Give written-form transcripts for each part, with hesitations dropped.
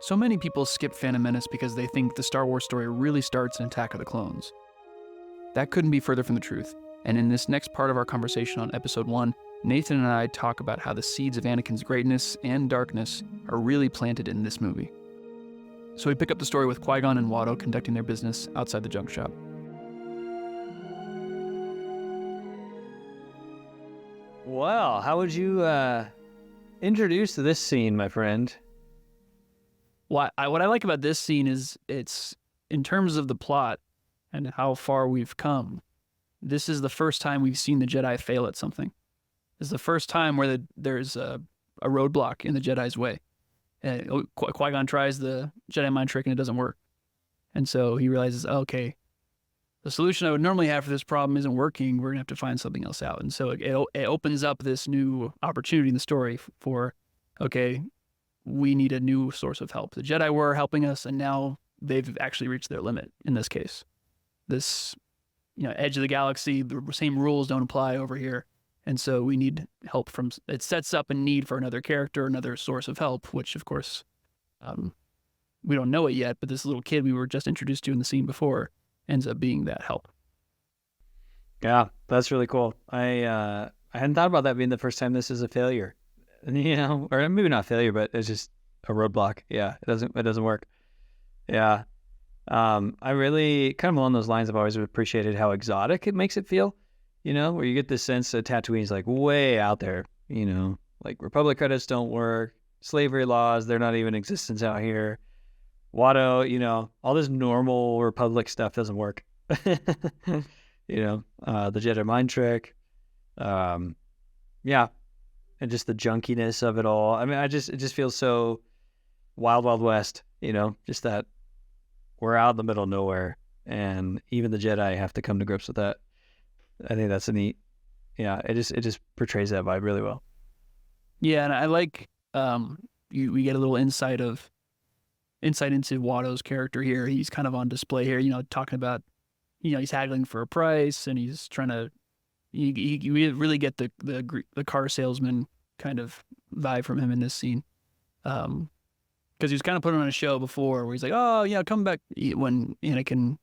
So many people skip Phantom Menace because they think the Star Wars story really starts in Attack of the Clones. That couldn't be further from the truth, and in this next part of our conversation on Episode 1, Nathan and I talk about how the seeds of Anakin's greatness and darkness are really planted in this movie. So we pick up the story with Qui-Gon and Watto conducting their business outside the junk shop. Well, how would you introduce this scene, my friend? What I like about this scene is it's, in terms of the plot and how far we've come, this is the first time we've seen the Jedi fail at something. This is the first time where there's a roadblock in the Jedi's way. Qui-Gon tries the Jedi mind trick and it doesn't work. And so he realizes, okay, the solution I would normally have for this problem isn't working. We're going to have to find something else out. And so it opens up this new opportunity in the story for, okay, we need a new source of help. The Jedi were helping us, and now they've actually reached their limit in this case. This, edge of the galaxy, the same rules don't apply over here. And so we need help from, it sets up a need for another character, another source of help, which of course, we don't know it yet, but this little kid we were just introduced to in the scene before ends up being that help. Yeah, that's really cool. I hadn't thought about that being the first time this is a failure. Or maybe not failure, but it's just a roadblock. Yeah, it doesn't work. Yeah. I really, kind of along those lines, I've always appreciated how exotic it makes it feel, where you get this sense that Tatooine's like way out there, like Republic credits don't work, slavery laws, they're not even in existence out here. Watto, all this normal Republic stuff doesn't work. The Jedi mind trick. Yeah. And just the junkiness of it all. I mean, it just feels so wild, wild west, just that we're out in the middle of nowhere and even the Jedi have to come to grips with that. I think that's a neat, it just portrays that vibe really well. Yeah. And I like, we get a little insight into Watto's character here. He's kind of on display here, talking about, he's haggling for a price and he's trying to, you really get the car salesman kind of vibe from him in this scene, because he was kind of putting on a show before where he's like, oh yeah, come back, when Anakin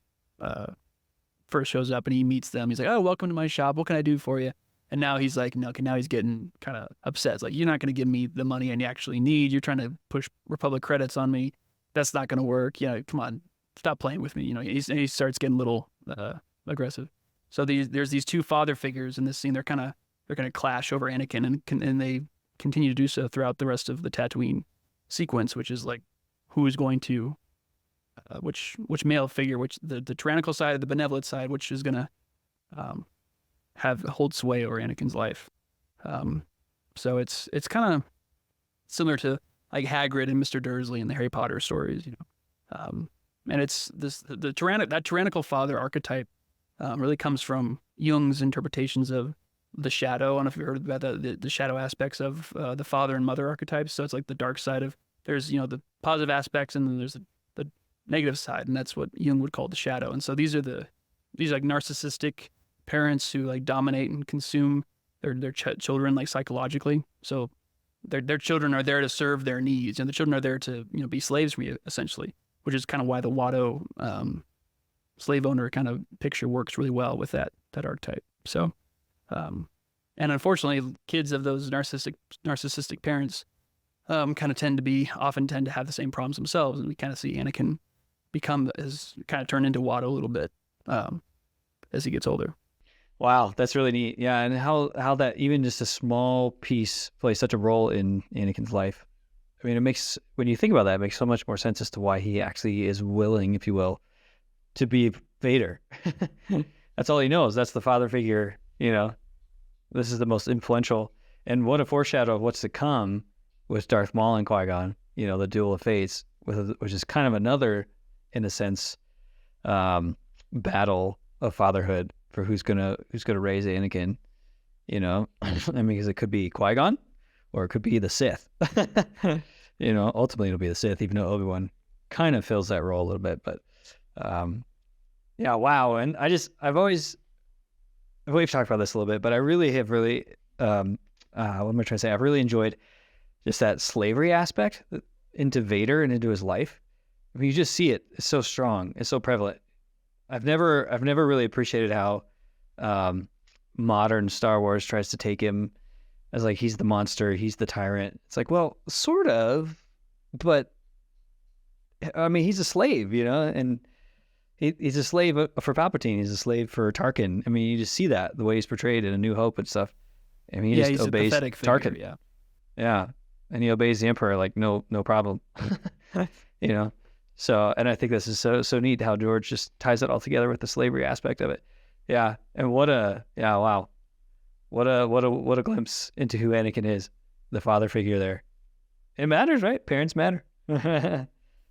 first shows up and he meets them. He's like, oh, welcome to my shop. What can I do for you? And now he's like, no, now he's getting kind of upset. It's like, you're not going to give me the money I actually need. You're trying to push Republic credits on me. That's not going to work. Come on, stop playing with me. He starts getting a little aggressive. So there's these two father figures in this scene. They're going to clash over Anakin, and they continue to do so throughout the rest of the Tatooine sequence, which is like who's going to, which male figure, which the tyrannical side, the benevolent side, which is going to hold sway over Anakin's life. So it's kind of similar to like Hagrid and Mr. Dursley in the Harry Potter stories, and it's that tyrannical father archetype. Really comes from Jung's interpretations of the shadow. I don't know if you've heard about the shadow aspects of the father and mother archetypes. So it's like the dark side of, there's, the positive aspects and then there's the negative side. And that's what Jung would call the shadow. And so these like narcissistic parents who like dominate and consume their children like psychologically. So their children are there to serve their needs, and the children are there to, be slaves for you essentially, which is kind of why the Watto, slave owner kind of picture works really well with that archetype. So, and unfortunately, kids of those narcissistic parents kind of tend to have the same problems themselves, and we kind of see Anakin turn into Watto a little bit as he gets older. Wow, that's really neat. Yeah, and how that even just a small piece plays such a role in Anakin's life. I mean, when you think about that, it makes so much more sense as to why he actually is willing, if you will, to be Vader. That's all he knows. That's the father figure, This is the most influential. And what a foreshadow of what's to come with Darth Maul and Qui-Gon, the duel of fates, which is kind of another, in a sense, battle of fatherhood for who's gonna raise Anakin, because it could be Qui-Gon or it could be the Sith. ultimately it'll be the Sith, even though Obi-Wan kind of fills that role a little bit. But yeah, wow. And we've talked about this a little bit, but I really have what am I trying to say? I've really enjoyed just that slavery aspect into Vader and into his life. I mean, you just see it. It's so strong. It's so prevalent. I've never really appreciated how modern Star Wars tries to take him as like he's the monster, he's the tyrant. It's like, well, sort of, but I mean, he's a slave, and he's a slave for Palpatine. He's a slave for Tarkin. I mean, you just see that the way he's portrayed in A New Hope and stuff. I mean, he just he's obeys a pathetic figure, Tarkin. Yeah, and he obeys the Emperor like no problem. So, and I think this is so neat how George just ties it all together with the slavery aspect of it. Yeah, and wow, what a glimpse into who Anakin is, the father figure there. It matters, right? Parents matter.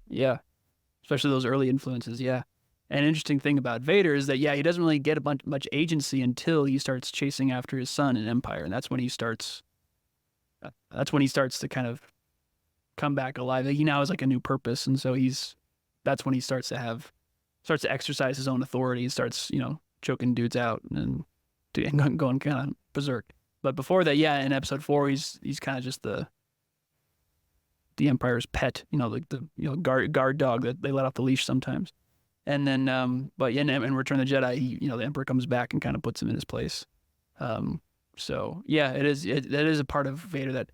Yeah, especially those early influences. Yeah, and an interesting thing about Vader is that he doesn't really get much agency until he starts chasing after his son in Empire, and that's when he starts. That's when he starts to kind of come back alive. He now has like a new purpose, and so that's when he starts to exercise his own authority and starts choking dudes out and going kind of berserk. But before that, in Episode 4, he's kind of just the Empire's pet, like the guard dog that they let off the leash sometimes. And then, but in Return of the Jedi, the Emperor comes back and kind of puts him in his place. So yeah, that is a part of Vader that,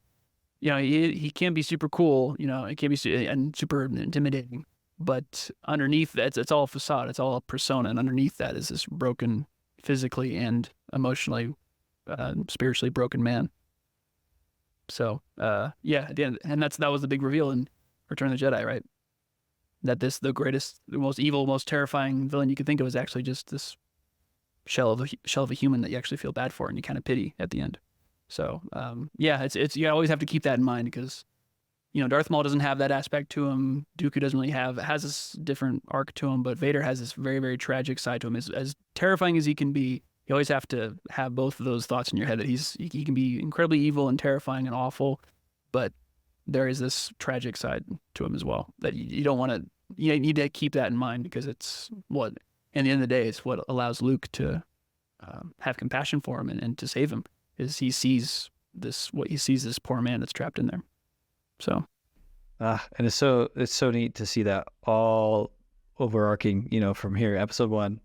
he can be super cool, it can be and super intimidating, but underneath that, it's all facade, it's all a persona, and underneath that is this broken, physically and emotionally, spiritually broken man. So yeah, at the end, and that was the big reveal in Return of the Jedi, right? That the most evil, most terrifying villain you could think of is actually just this shell of a human that you actually feel bad for and you kind of pity at the end. So yeah, it's you always have to keep that in mind because Darth Maul doesn't have that aspect to him. Dooku doesn't really has this different arc to him, but Vader has this very, very tragic side to him. As terrifying as he can be, you always have to have both of those thoughts in your head that he can be incredibly evil and terrifying and awful, but there is this tragic side to him as well that you don't want to. You need to keep that in mind because it's what, at the end of the day, it's what allows Luke to have compassion for him and to save him. Is he sees this poor man that's trapped in there. So, and it's so neat to see that all overarching, from here, Episode 1,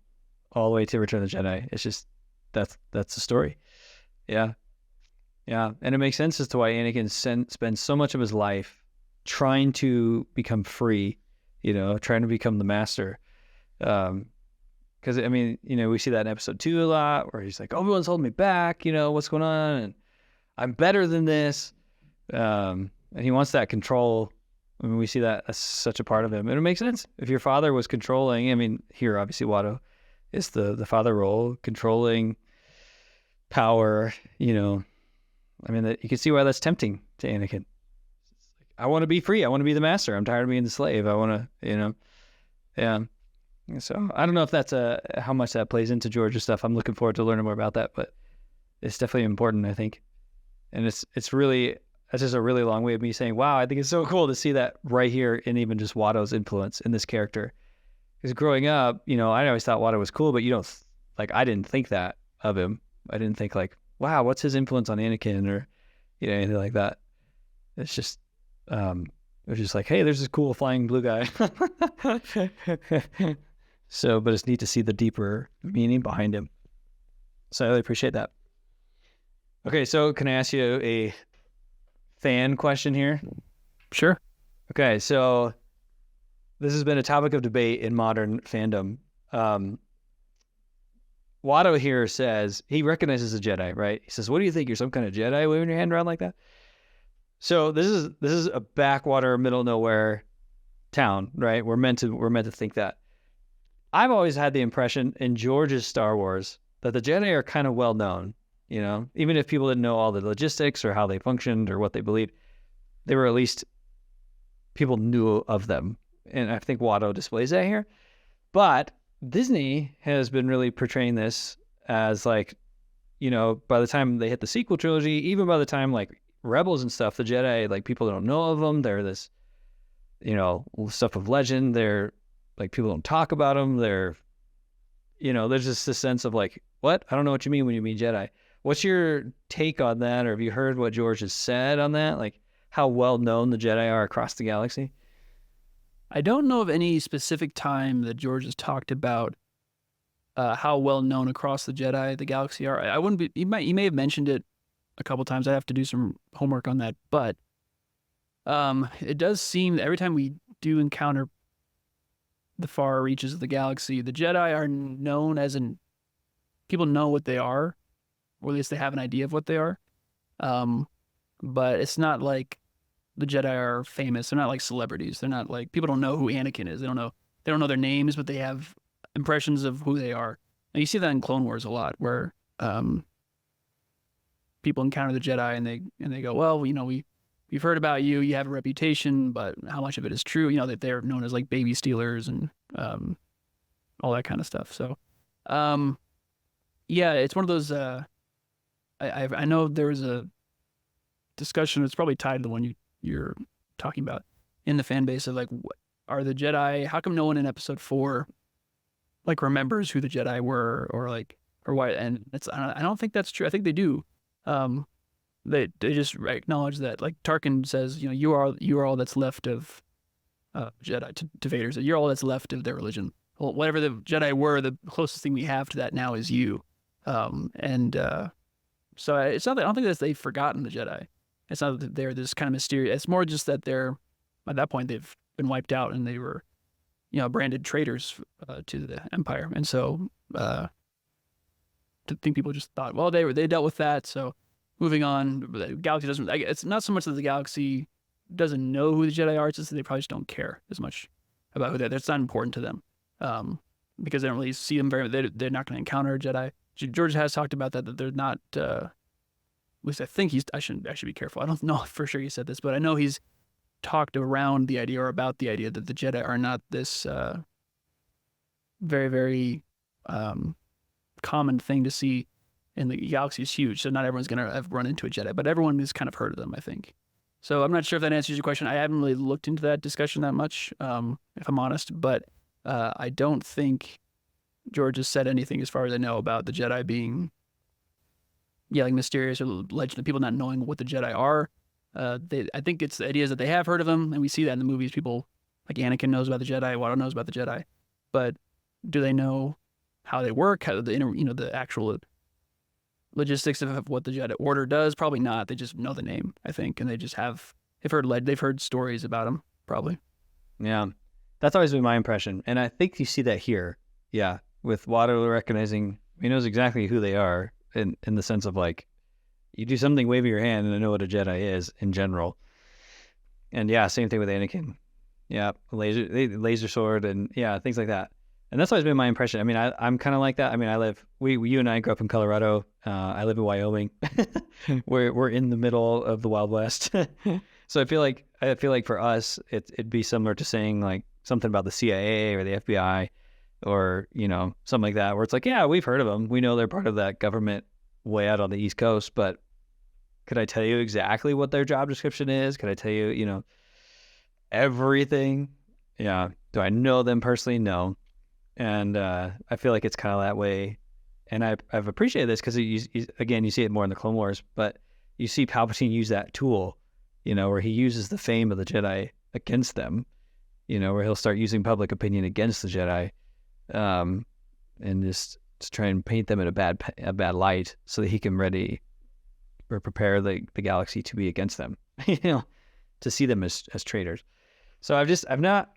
all the way to Return of the Jedi. It's just that's the story. Yeah, and it makes sense as to why Anakin spends so much of his life trying to become free, trying to become the master. Because I mean, we see that in Episode 2 a lot, where he's like, "Obi-Wan's holding me back. What's going on? And I'm better than this." And he wants that control. I mean, we see that as such a part of him, and it makes sense. If your father was controlling, I mean, here obviously Watto is the father role, controlling power. I mean, that you can see why that's tempting to Anakin. I want to be free. I want to be the master. I'm tired of being the slave. I want to, yeah. So I don't know if that's how much that plays into George's stuff. I'm looking forward to learning more about that, but it's definitely important, I think. And it's just a really long way of me saying, wow, I think it's so cool to see that right here in even just Watto's influence in this character. Because growing up, I always thought Watto was cool, but I didn't think that of him. I didn't think like, wow, what's his influence on Anakin or, anything like that. It's just, it was just like, hey, there's this cool flying blue guy. So, but it's neat to see the deeper meaning behind him. So I really appreciate that. Okay, so can I ask you a fan question here? Sure. Okay, so this has been a topic of debate in modern fandom. Watto here says he recognizes a Jedi, right? He says, "What do you think? You're some kind of Jedi waving your hand around like that?" So this is a backwater, middle of nowhere town, right? We're meant to think that. I've always had the impression in George's Star Wars that the Jedi are kind of well known, even if people didn't know all the logistics or how they functioned or what they believed, they were at least people knew of them. And I think Watto displays that here. But Disney has been really portraying this as like, by the time they hit the sequel trilogy, even by the time like Rebels and stuff, the Jedi, like people don't know of them. They're this, stuff of legend. They're like people don't talk about them. They're, there's just this sense of like, what? I don't know what you mean when you mean Jedi. What's your take on that, or have you heard what George has said on that? Like how well known the Jedi are across the galaxy? I don't know of any specific time that George has talked about how well known across the galaxy are. I wouldn't be. He may have mentioned it a couple times. I have to do some homework on that, but it does seem that every time we do encounter the far reaches of the galaxy, the Jedi are known as people know what they are, or at least they have an idea of what they are. But it's not like the Jedi are famous. They're not like celebrities. They're not like people don't know who Anakin is. They don't know. They don't know their names, but they have impressions of who they are. And you see that in Clone Wars a lot, where people encounter the Jedi and they go, well, we've heard about you. You have a reputation, but how much of it is true? That they're known as like baby stealers and all that kind of stuff. So, yeah, it's one of those. I know there was a discussion. It's probably tied to the one you're talking about in the fan base of like, what are the Jedi? How come no one in Episode 4 like remembers who the Jedi were, or why? And I don't think that's true. I think they do. They just acknowledge that, like Tarkin says, you are all that's left of Jedi to Vader. So you're all that's left of their religion. Well, whatever the Jedi were, the closest thing we have to that now is you. So it's not that I don't think that they've forgotten the Jedi. It's not that they're this kind of mysterious. It's more just that they're at that point they've been wiped out and they were, branded traitors to the Empire. And so I think people just thought, well, they dealt with that. So moving on, the galaxy doesn't. It's not so much that the galaxy doesn't know who the Jedi are; it's just that they probably just don't care as much about who they are. That's not important to them, because they don't really see them very. They're not going to encounter a Jedi. George has talked about that they're not. At least I think I should be careful. I don't know for sure he said this, but I know he's talked around the idea or about the idea that the Jedi are not this very, very common thing to see. And the galaxy is huge, so not everyone's going to have run into a Jedi, but everyone has kind of heard of them, I think. So I'm not sure if that answers your question. I haven't really looked into that discussion that much, if I'm honest, but I don't think George has said anything as far as I know about the Jedi being, like mysterious or legend, people not knowing what the Jedi are. I think it's the idea that they have heard of them, and we see that in the movies. People like Anakin knows about the Jedi, Watto knows about the Jedi, but do they know how they work? How the actual logistics of what the Jedi Order does? Probably not. They just know the name, I think, and they've heard stories about them, probably. Yeah, that's always been my impression, and I think you see that here. Yeah, with Watto recognizing he knows exactly who they are in the sense of like you do something, wave your hand, and I know what a Jedi is in general. And yeah, same thing with Anakin. Yeah, laser sword, and yeah, things like that. And that's always been my impression. I mean, I'm kind of like that. I mean, you and I grew up in Colorado. I live in Wyoming. we're in the middle of the Wild West. So I feel like for us, it'd be similar to saying like something about the CIA or the FBI or, something like that, where it's like, yeah, we've heard of them. We know they're part of that government way out on the East Coast, but could I tell you exactly what their job description is? Could I tell you, everything? Yeah. Do I know them personally? No. And I feel like it's kind of that way. And I've appreciated this because, again, you see it more in the Clone Wars, but you see Palpatine use that tool, where he uses the fame of the Jedi against them, where he'll start using public opinion against the Jedi, and just to try and paint them in a bad light so that he can ready or prepare the galaxy to be against them, to see them as traitors. So I've not.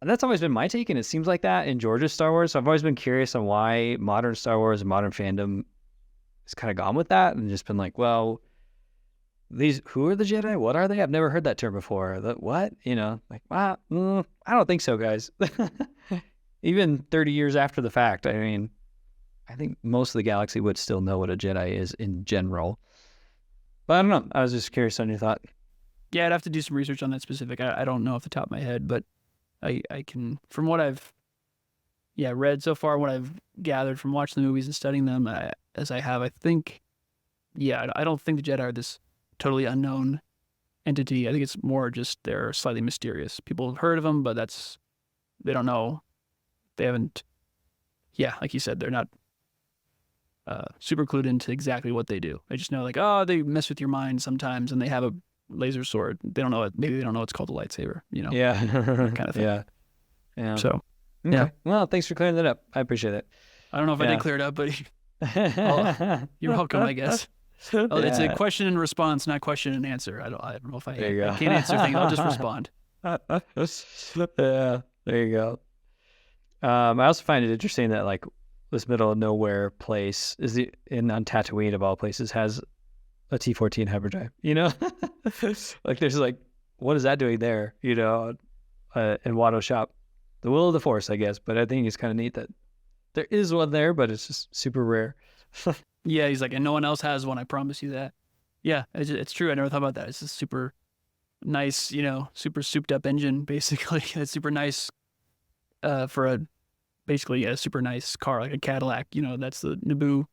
And that's always been my take, and it seems like that in George's Star Wars. So I've always been curious on why modern Star Wars and modern fandom has kind of gone with that and just been like, well, who are the Jedi? What are they? I've never heard that term before. What? Like, wow, I don't think so, guys. Even 30 years after the fact, I mean, I think most of the galaxy would still know what a Jedi is in general. But I don't know. I was just curious on your thought. Yeah, I'd have to do some research on that specific. I don't know off the top of my head, but I can, from what I've read so far, what I've gathered from watching the movies and studying them, I think, I don't think the Jedi are this totally unknown entity. I think it's more just they're slightly mysterious. People have heard of them, but they don't know. They haven't. Yeah, like you said, they're not super clued into exactly what they do. They just know like, oh, they mess with your mind sometimes, and they have a laser sword. They don't know it. Maybe they don't know it's called a lightsaber. Yeah. Kind of thing. Yeah. Yeah. So Okay. yeah. Well, thanks for clearing that up. I appreciate it. I don't know if I did clear it up, but you're welcome, I guess. Oh, it's a question and response, not question and answer. I don't know if I can't answer things. I'll just respond. Yeah, there you go. I also find it interesting that like this middle of nowhere place on Tatooine of all places has a T-14 hyperdrive. Like there's like, what is that doing there? In Watto's shop, the will of the Force, I guess. But I think it's kind of neat that there is one there, but it's just super rare. Yeah, he's like, and no one else has one. I promise you that. Yeah, it's true. I never thought about that. It's a super nice, super souped up engine, basically. It's super nice for basically a super nice car, like a Cadillac. That's the Naboo.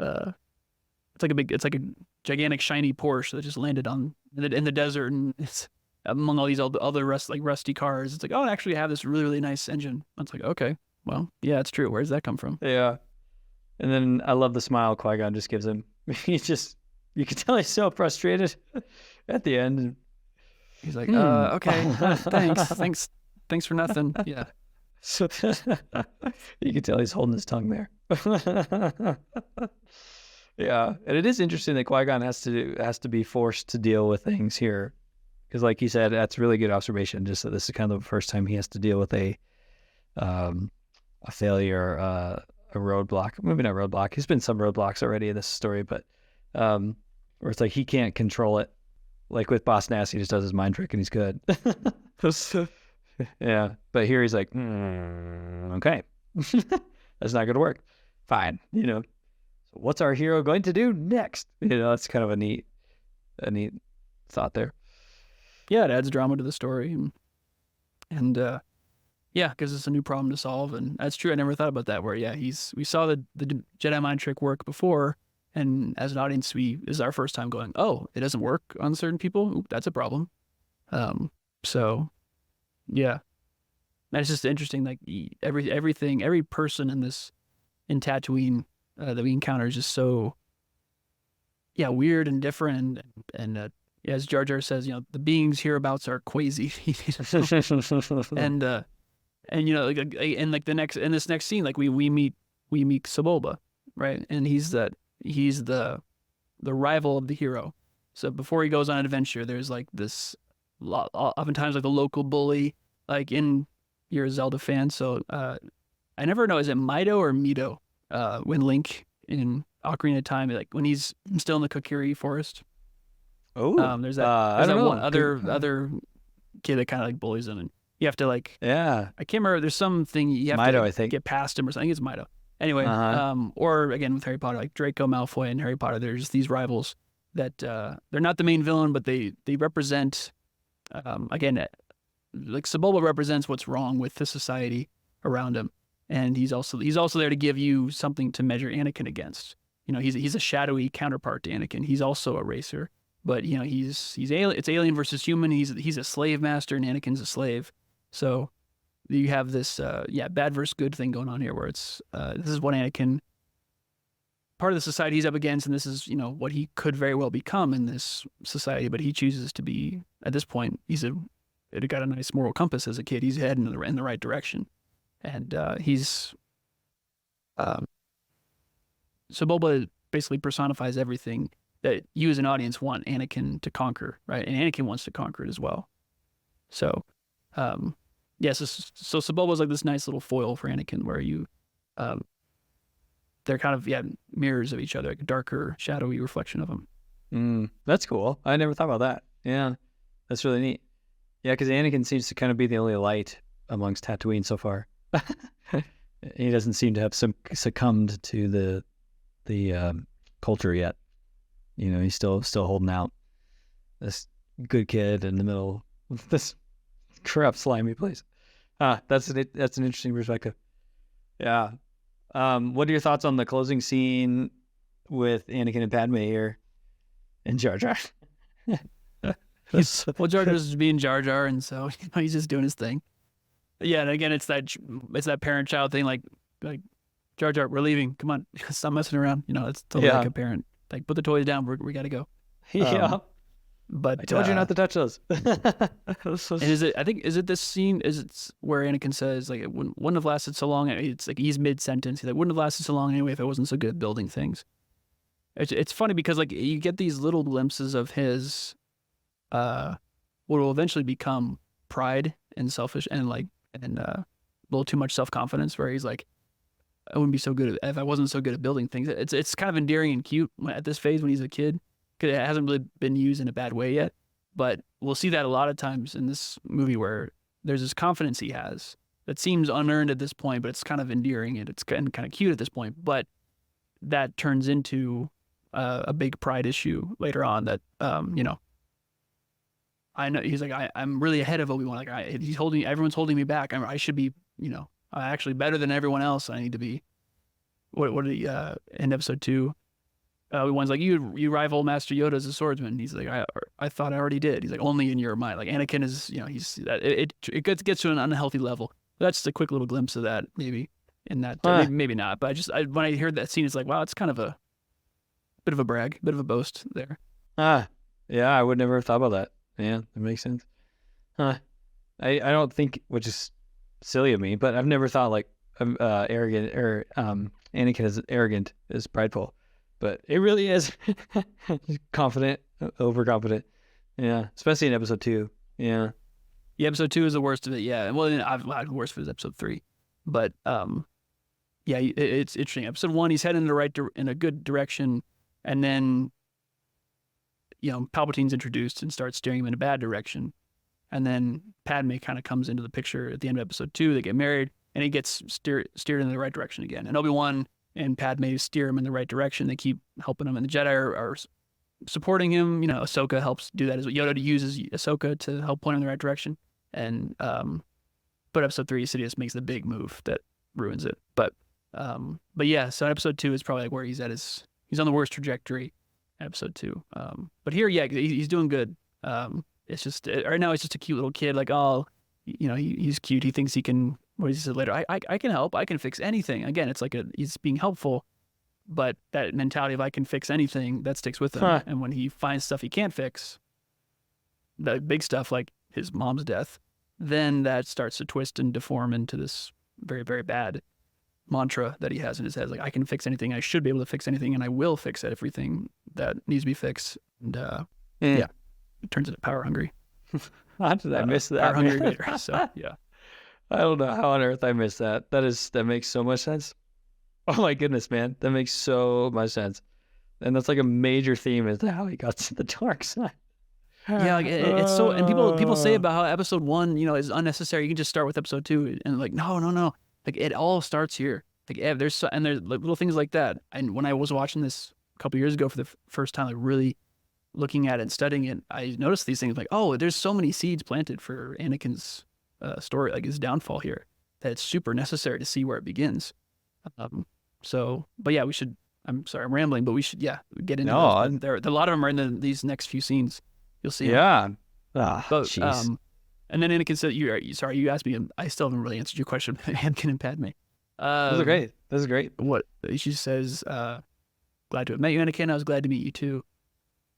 It's like a gigantic shiny Porsche that just landed in the desert, and it's among all these other rusty cars. It's like, oh, I actually have this really, really nice engine. It's like, okay, well, yeah, it's true. Where does that come from? Yeah. And then I love the smile Qui-Gon just gives him. You can tell he's so frustrated at the end. He's like, okay, thanks for nothing. Yeah. You can tell he's holding his tongue there. Yeah, and it is interesting that Qui-Gon has to be forced to deal with things here, because like you said, that's really good observation. Just that this is kind of the first time he has to deal with a failure, a roadblock. Maybe not roadblock. There's been some roadblocks already in this story, but where it's like he can't control it. Like with Boss Nass, he just does his mind trick and he's good. Yeah, but here he's like, okay, that's not going to work. Fine, So what's our hero going to do next? That's kind of a neat thought there. Yeah, it adds drama to the story, and yeah, because it's a new problem to solve, and that's true. I never thought about that. Where we saw the Jedi mind trick work before, and as an audience, this is our first time going, oh, it doesn't work on certain people. Ooh, that's a problem. So yeah, that's just interesting. Like every person in Tatooine that we encounter is just so weird and different, and as Jar Jar says, the beings hereabouts are crazy. And like in this next scene, like we meet Sebulba, right? And he's the rival of the hero. So before he goes on an adventure, there's like this oftentimes like the local bully. Like you're a Zelda fan, so I never know, is it Mido or Mido? When Link in Ocarina of Time, like when he's still in the Kokiri forest. Oh, there's that one other kid that kind of like bullies him, and you have to like, I can't remember. There's something you have Mido, to I think. Get past him or something. I think it's Mido. Anyway, or again with Harry Potter, like Draco Malfoy and Harry Potter, there's these rivals that they're not the main villain, but they represent again, like Sebulba represents what's wrong with the society around him, and he's also there to give you something to measure Anakin against. He's a shadowy counterpart to Anakin. He's also a racer, but he's alien. It's alien versus human. He's a slave master, and Anakin's a slave. So you have this bad versus good thing going on here, where it's this is what Anakin, part of the society he's up against, and this is what he could very well become in this society, but he chooses to be, at this point, it got a nice moral compass as a kid. He's heading in the right direction, and Sebulba basically personifies everything that you as an audience want Anakin to conquer, right? And Anakin wants to conquer it as well. So, so Sebulba is like this nice little foil for Anakin, where they're kind of mirrors of each other, like a darker, shadowy reflection of them. That's cool. I never thought about that. Yeah, that's really neat. Yeah, because Anakin seems to kind of be the only light amongst Tatooine so far. He doesn't seem to have succumbed to the culture yet. He's still holding out. This good kid in the middle of this corrupt, slimy place. That's an interesting perspective. Yeah. What are your thoughts on the closing scene with Anakin and Padme here and Jar Jar? Well, Jar Jar's just being Jar Jar, and so he's just doing his thing. Yeah, and again, it's that parent-child thing, like Jar Jar, we're leaving. Come on, stop messing around. It's totally like a parent. Like, put the toys down. We got to go. Yeah. But I told you not to touch those. And is it this scene? Is it where Anakin says like it wouldn't have lasted so long? It's like he's mid-sentence. He's like, wouldn't have lasted so long anyway if I wasn't so good at building things. It's funny because like you get these little glimpses of his, what will eventually become pride and selfish and a little too much self-confidence, where he's like, I wouldn't be so good if I wasn't so good at building things. It's kind of endearing and cute at this phase when he's a kid, because it hasn't really been used in a bad way yet. But we'll see that a lot of times in this movie where there's this confidence he has that seems unearned at this point, but it's kind of endearing and it's kind of cute at this point. But that turns into a big pride issue later on. That I know he's like, I'm really ahead of Obi-Wan. Like everyone's holding me back. I should be, actually better than everyone else. I need to be. What did he in episode 2? Obi-Wan's like, you rival Master Yoda as a swordsman. He's like, I thought I already did. He's like, only in your mind. Like Anakin is, it gets to an unhealthy level. That's just a quick little glimpse of that, maybe in that. Maybe not. But when I heard that scene, it's like, wow, it's kind of a bit of a brag, bit of a boast there. Yeah, I would never have thought about that. Yeah, that makes sense. I don't think, which is silly of me, but I've never thought like arrogant or Anakin is arrogant, is prideful, but it really is. Confident, overconfident. Yeah, especially in episode 2. Yeah. Yeah, episode 2 is the worst of it. Yeah, well, the worst of it is episode 3, but yeah, it's interesting. Episode 1, he's heading in a good direction, and then Palpatine's introduced and starts steering him in a bad direction. And then Padme kind of comes into the picture at the end of episode 2. They get married, and he gets steered in the right direction again. And Obi-Wan and Padme steer him in the right direction. They keep helping him, and the Jedi are supporting him. Ahsoka helps do that as well. Yoda uses Ahsoka to help point him in the right direction. And but episode 3, Sidious makes the big move that ruins it. But yeah, so episode 2 is probably like where he's he's on the worst trajectory. Episode 2, but here, yeah, he's doing good. It's just right now, it's just a cute little kid. Like, oh, he's cute. He thinks he can. What does he say later? I can help. I can fix anything. Again, it's like he's being helpful, but that mentality of I can fix anything, that sticks with him. And when he finds stuff he can't fix, the big stuff like his mom's death, then that starts to twist and deform into this very, very bad mantra that he has in his head. Like, I can fix anything. I should be able to fix anything, and I will fix everything that needs to be fixed. And yeah, it turns into power hungry. How did I miss that? Power hungry Vader. So yeah, I don't know how on earth I missed that. That makes so much sense. Oh my goodness, man, that makes so much sense. And that's like a major theme is how he got to the dark side. Yeah, like it's so, and people say about how episode 1, is unnecessary. You can just start with episode 2, and like no. Like it all starts here. Like there's like little things like that. And when I was watching this a couple years ago for the first time, like really looking at it and studying it, I noticed these things like, oh, there's so many seeds planted for Anakin's story, like his downfall here, that it's super necessary to see where it begins. But yeah, we should. I'm sorry, I'm rambling, but we should get into those. There, a lot of them are in these next few scenes. You'll see. Yeah. But and then Anakin said, you asked me, and I still haven't really answered your question. Anakin and Padme. This is great. What she says, glad to have met you, Anakin. I was glad to meet you too.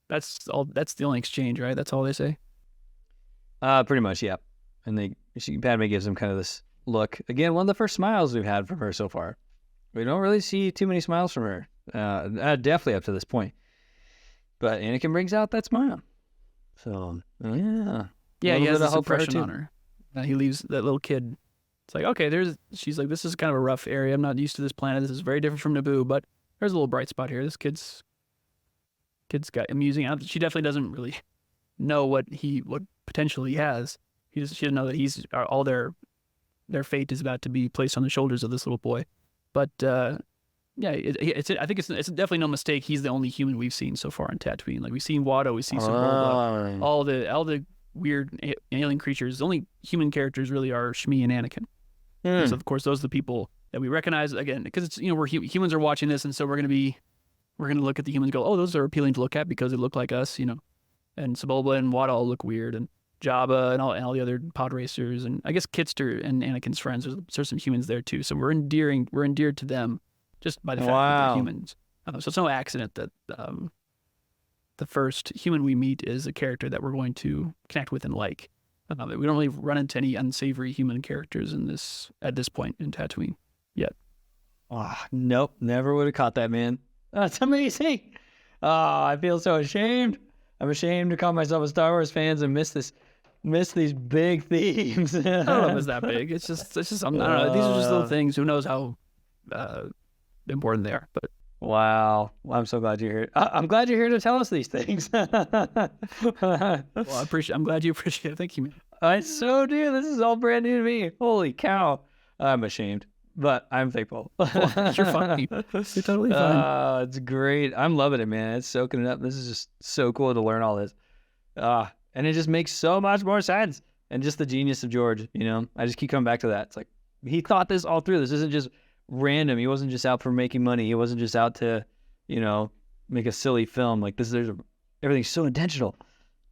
That's all. That's the only exchange, right? That's all they say. Pretty much, yeah. And Padme gives him kind of this look. Again, one of the first smiles we've had from her so far. We don't really see too many smiles from her. Definitely up to this point. But Anakin brings out that smile. So yeah. Yeah, he has this impression on her. He leaves that little kid. It's like, okay, she's like, this is kind of a rough area. I'm not used to this planet. This is very different from Naboo, but there's a little bright spot here. This kid's got amusing out. She definitely doesn't really know what potential he has. She doesn't know that all their fate is about to be placed on the shoulders of this little boy. But yeah, I think it's definitely no mistake. He's the only human we've seen so far on Tatooine. Like we've seen Watto, we've seen Sebulba, all the weird alien creatures. The only human characters really are Shmi and Anakin. And so of course those are the people that we recognize again because it's we're humans are watching this, and so we're gonna look at the humans and go, oh, those are appealing to look at because they look like us. and Sebulba and Wada all look weird, and Jabba and all the other pod racers, and I guess Kitster and Anakin's friends. There's some humans there too, so we're endeared to them just by the fact that they're Wow. humans. So it's no accident that the first human we meet is a character that we're going to connect with and like. We don't really run into any unsavory human characters at this point in Tatooine yet. Oh, nope, never would have caught that, man. That's amazing. Oh, I feel so ashamed. I'm ashamed to call myself a Star Wars fan and miss these big themes. I don't know if it's that big. It's just I don't know. These are just little things. Who knows how important they are? But wow. Well, I'm so glad you're here. I'm glad you're here to tell us these things. well, I'm glad you appreciate it. Thank you, man. I so do. This is all brand new to me. Holy cow. I'm ashamed, but I'm thankful. You're fine. You're totally fine. It's great. I'm loving it, man. It's soaking it up. This is just so cool to learn all this. And it just makes so much more sense. And just the genius of George, I just keep coming back to that. It's like, he thought this all through. This isn't just random. He wasn't just out for making money. He wasn't just out to, make a silly film. Like everything's so intentional.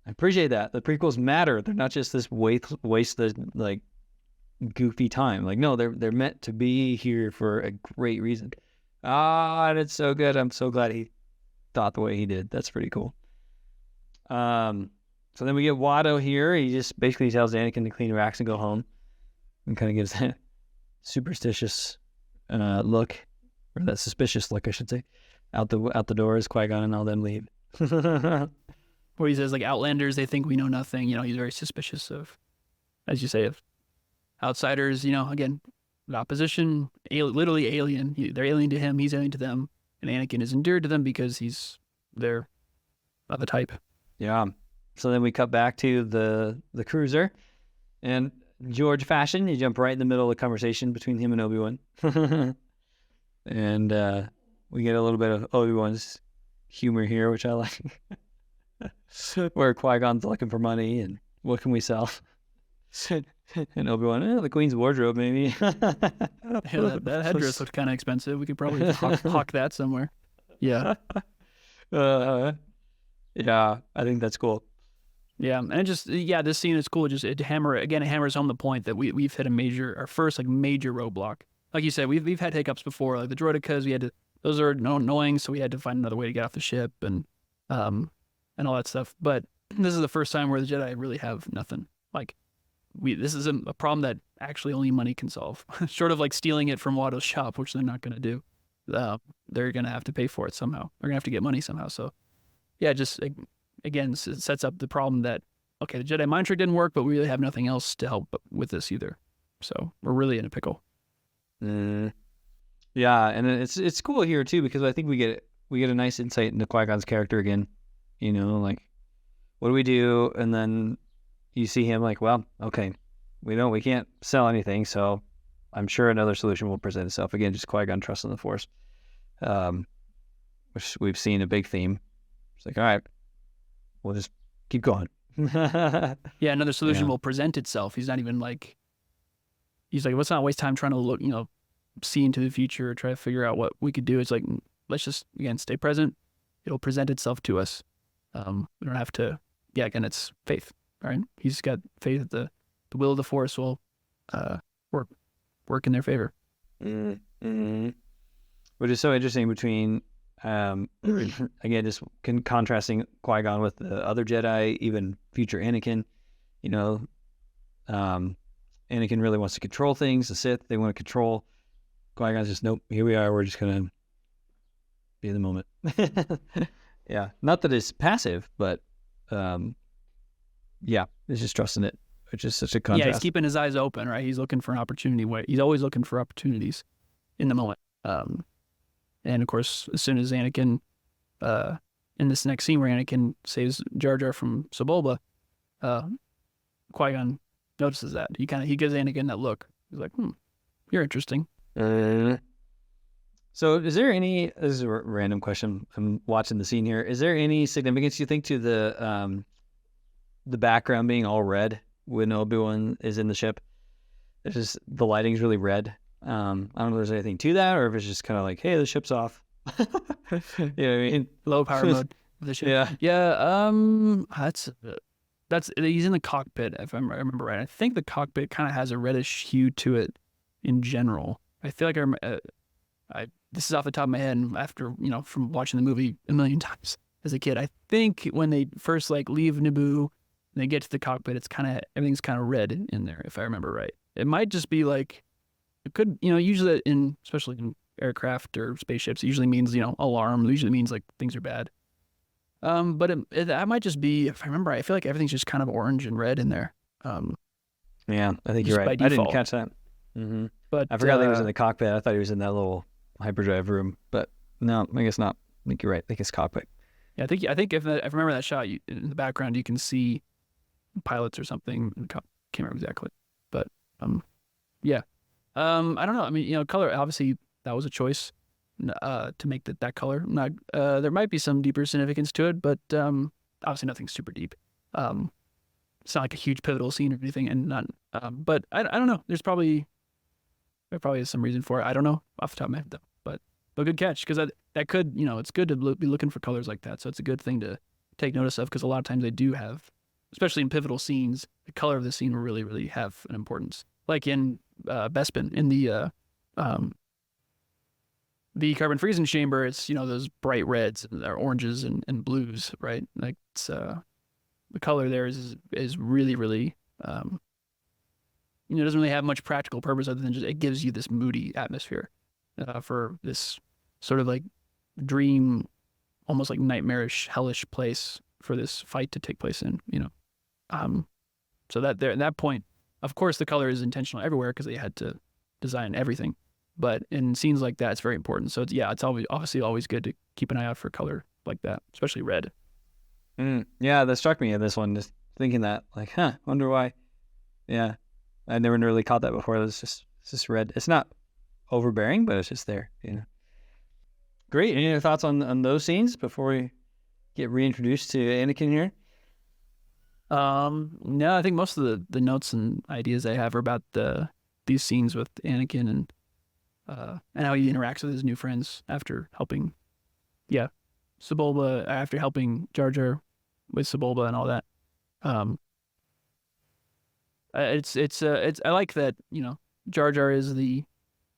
I appreciate that. The prequels matter. They're not just this wasted, like, goofy time. Like, no, they're meant to be here for a great reason. And it's so good. I'm so glad he thought the way he did. That's pretty cool. So then we get Watto here. He just basically tells Anakin to clean your axe and go home, and kind of gives that superstitious look, or that suspicious look, I should say, out the door as Qui-Gon and all them leave. Where he says, like, Outlanders, they think we know nothing. He's very suspicious of, as you say, of outsiders. Again, the opposition, literally alien. They're alien to him. He's alien to them, and Anakin is endeared to them because they're of a type. Yeah. So then we cut back to the cruiser, and George fashion, you jump right in the middle of the conversation between him and Obi-Wan. And we get a little bit of Obi-Wan's humor here, which I like. Where Qui-Gon's looking for money, and what can we sell? And Obi-Wan, the Queen's wardrobe, maybe. That headdress looked kind of expensive. We could probably hawk that somewhere. Yeah. Yeah, I think that's cool. Yeah, and this scene is cool. It hammers home the point that we've hit our first like major roadblock. Like you said, we've had hiccups before, like the droidekas. Those are annoying, so we had to find another way to get off the ship and all that stuff. But this is the first time where the Jedi really have nothing. Like this is a problem that actually only money can solve. Short of like stealing it from Watto's shop, which they're not going to do. They're going to have to pay for it somehow. They're going to have to get money somehow. So yeah, just again, it sets up the problem that, okay, the Jedi mind trick didn't work, but we really have nothing else to help with this either. So we're really in a pickle. Yeah, and it's cool here too, because I think we get a nice insight into Qui-Gon's character again. Like, what do we do? And then you see him like, well, okay, we can't sell anything, so I'm sure another solution will present itself. Again, just Qui-Gon trusting the Force, which we've seen a big theme. It's like, all right, we'll just keep going. Yeah, another solution will present itself. He's not even like, let's not waste time trying to look, see into the future or try to figure out what we could do. It's like, let's just, again, stay present. It'll present itself to us. We don't have to, again, it's faith, right? He's got faith that the will of the Force will work in their favor. Mm-hmm. Which is so interesting between, again, just contrasting Qui-Gon with the other Jedi, even future Anakin. Anakin really wants to control things. The Sith, they want to control. Qui-Gon's just, nope, here we are. We're just going to be in the moment. Yeah. Not that it's passive, but yeah, it's just trusting it, which is such a contrast. Yeah, he's keeping his eyes open, right? He's looking for an opportunity. He's always looking for opportunities in the moment. And of course, as soon as Anakin, in this next scene where Anakin saves Jar Jar from Sebulba, Qui-Gon notices that. He gives Anakin that look. He's like, you're interesting. So this is a random question. I'm watching the scene here. Is there any significance, you think, to the background being all red when Obi-Wan is in the ship? It's just, the lighting's really red. I don't know if there's anything to that, or if it's just kind of like, hey, the ship's off. You know what I mean? Low power mode. the ship. Yeah. Yeah, that's he's in the cockpit if I remember right. I think the cockpit kind of has a reddish hue to it in general. I feel like I this is off the top of my head and after from watching the movie a million times as a kid. I think when they first like leave Naboo and they get to the cockpit, it's kind of everything's kind of red in there if I remember right. It might just be like it could usually in especially in aircraft or spaceships it usually means alarm. It usually means like things are bad. But that might just be if I remember right. I feel like everything's just kind of orange and red in there. Um, Yeah, I think you're just right. by I didn't default. catch that. Hmm. But I forgot that he was in the cockpit. I thought he was in that little hyperdrive room, but no, I guess not. I think you're right. I think it's cockpit. yeah, I think if I remember that shot in the background, you can see pilots or something. Can't remember exactly, but yeah. I don't know. I mean, color. Obviously, that was a choice to make that color. Not there might be some deeper significance to it, but obviously nothing super deep. Um, it's not like a huge pivotal scene or anything, and not. But I don't know. There probably is some reason for it. I don't know off the top of my head though. But good catch because that could it's good to be looking for colors like that. So it's a good thing to take notice of because a lot of times they do have, especially in pivotal scenes, the color of the scene will really really have an importance. Like in Bespin in the carbon freezing chamber, it's those bright reds or oranges and blues, right? Like it's the color there is really really it doesn't really have much practical purpose other than just it gives you this moody atmosphere for this sort of like dream, almost like nightmarish, hellish place for this fight to take place in. Um, so that there at that point, of course, the color is intentional everywhere because they had to design everything. But in scenes like that, it's very important. So it's obviously always good to keep an eye out for color like that, especially red. Yeah, that struck me in this one. Just thinking that, like, wonder why. Yeah, I never really caught that before. It's just red. It's not overbearing, but it's just there. Great. Any other thoughts on those scenes before we get reintroduced to Anakin here? No, I think most of the notes and ideas I have are about these scenes with Anakin and how he interacts with his new friends after helping, yeah, Sebulba after helping Jar Jar with Sebulba and all that. Um, it's I like that Jar Jar is the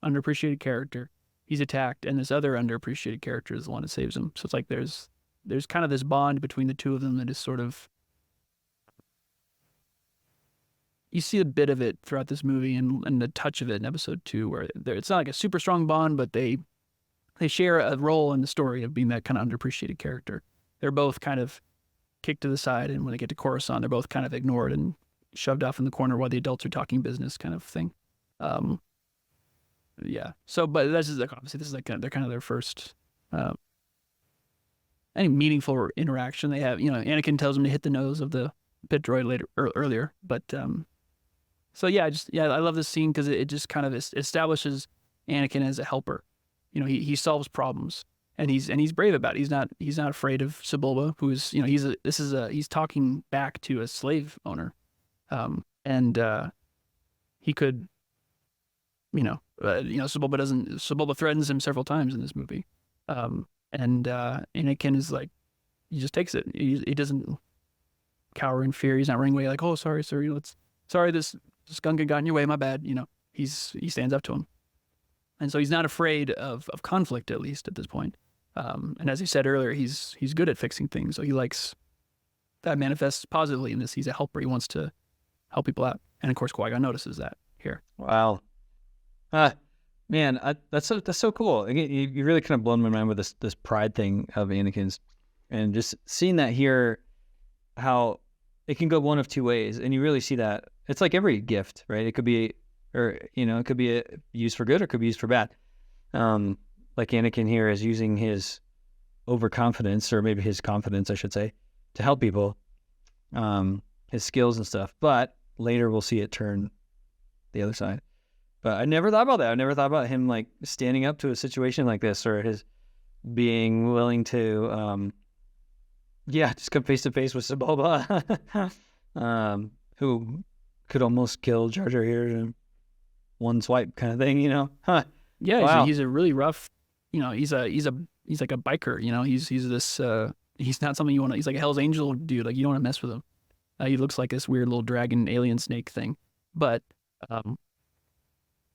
underappreciated character. He's attacked, and this other underappreciated character is the one that saves him. So it's like there's kind of this bond between the two of them that is sort of you see a bit of it throughout this movie and the touch of it in episode 2 where it's not like a super strong bond, but they share a role in the story of being that kind of underappreciated character. They're both kind of kicked to the side, and when they get to Coruscant, they're both kind of ignored and shoved off in the corner while the adults are talking business, kind of thing. Yeah. So, but this is obviously they're kind of their first any meaningful interaction they have. Anakin tells him to hit the nose of the pit droid earlier, but so yeah, I love this scene because it just kind of establishes Anakin as a helper. He solves problems and he's brave about it. He's not afraid of Sebulba, who is he's talking back to a slave owner, and he could Sebulba threatens him several times in this movie, and Anakin is like he just takes it. He doesn't cower in fear. He's not running away like, oh sorry sir, sorry this skunk got in your way, my bad. He stands up to him. And so he's not afraid of conflict, at least at this point. And as he said earlier, he's good at fixing things. So he likes that manifests positively in this. He's a helper. He wants to help people out. And of course, Qui-Gon notices that here. Wow. Man, that's so cool. Again, you really kind of blown my mind with this pride thing of Anakin's, and just seeing that here, how it can go one of two ways, and you really see that. It's like every gift, right? It could be, it could be used for good or it could be used for bad. Like Anakin here is using his overconfidence, or maybe his confidence, I should say, to help people, his skills and stuff. But later we'll see it turn the other side. But I never thought about that. I never thought about him like standing up to a situation like this, or his being willing to, just come face to face with Sebulba, who could almost kill Jar Jar here in one swipe, kind of thing, Huh. Yeah, Wow. he's a really rough. He's like a biker. He's this he's not something you want to. He's like a Hell's Angel dude. Like you don't want to mess with him. He looks like this weird little dragon alien snake thing. But um,